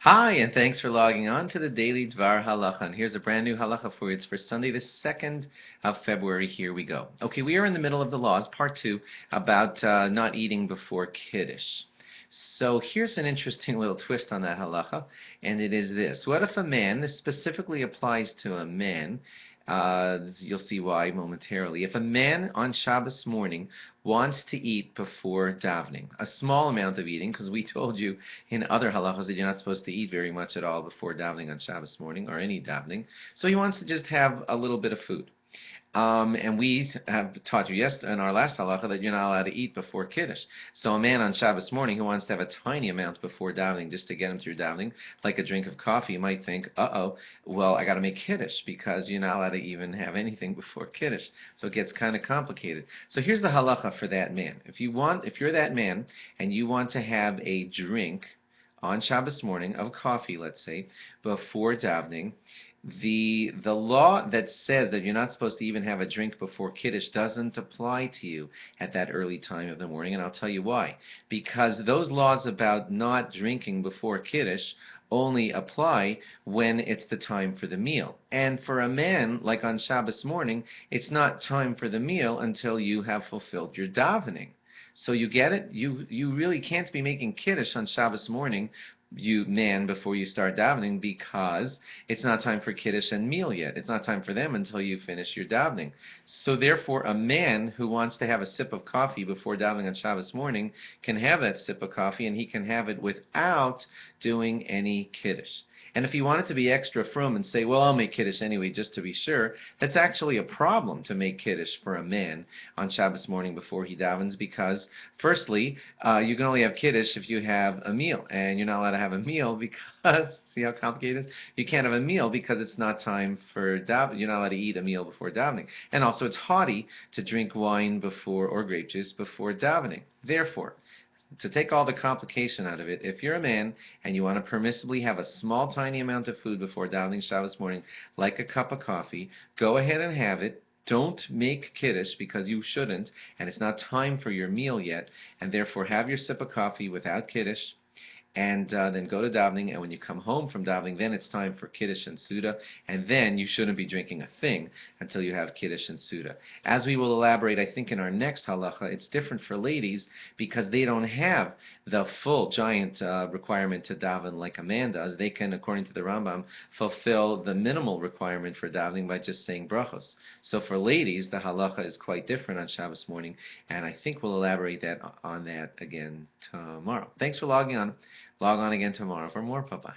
Hi, and thanks for logging on to the Daily DVAR Halacha. And here's a brand new halacha for you. It's for Sunday, the 2nd of February. Here we go. Okay, we are in the middle of the laws, part 2, about not eating before Kiddush. So here's an interesting little twist on that halacha, and it is this. What if a man, this specifically applies to a man, you'll see why momentarily. If a man on Shabbos morning wants to eat before davening, a small amount of eating, because we told you in other halachas that you're not supposed to eat very much at all before davening on Shabbos morning, or any davening, so he wants to just have a little bit of food. And we have taught you in our last halacha that you're not allowed to eat before Kiddush. So a man on Shabbos morning who wants to have a tiny amount before davening just to get him through davening, like a drink of coffee, might think, well, I got to make Kiddush because you're not allowed to even have anything before Kiddush. So it gets kind of complicated. So here's the halacha for that man. If you're that man and you want to have a drink on Shabbos morning of coffee, let's say, before davening, the law that says that you're not supposed to even have a drink before Kiddush doesn't apply to you at that early time of the morning, and I'll tell you why. Because those laws about not drinking before Kiddush only apply when it's the time for the meal. And for a man, like on Shabbos morning, it's not time for the meal until you have fulfilled your davening. So you get it? You really can't be making Kiddush on Shabbos morning, you man, before you start davening, because it's not time for Kiddush and meal yet. It's not time for them until you finish your davening. So therefore, a man who wants to have a sip of coffee before davening on Shabbos morning can have that sip of coffee, and he can have it without doing any Kiddush. And if he wanted to be extra frum and say, well, I'll make Kiddush anyway just to be sure, that's actually a problem to make Kiddush for a man on Shabbos morning before he davens, because firstly, you can only have Kiddush if you have a meal, and you're not allowed to have a meal because, see how complicated it is? You can't have a meal because it's not time for davening. You're not allowed to eat a meal before davening. And also it's haughty to drink wine before, or grape juice before davening. Therefore, to take all the complication out of it, if you're a man and you want to permissibly have a small, tiny amount of food before davening Shabbos morning, like a cup of coffee, go ahead and have it. Don't make Kiddush because you shouldn't, and it's not time for your meal yet, and therefore have your sip of coffee without Kiddush, and then go to davening, and when you come home from davening, then it's time for Kiddush and Suda, and then you shouldn't be drinking a thing until you have Kiddush and Suda. As we will elaborate, I think, in our next halacha, it's different for ladies because they don't have the full giant requirement to daven like a man does. They can, according to the Rambam, fulfill the minimal requirement for davening by just saying brachos. So for ladies, the halacha is quite different on Shabbos morning, and I think we'll elaborate on that again tomorrow. Thanks for logging on. Log on again tomorrow for more. Bye-bye.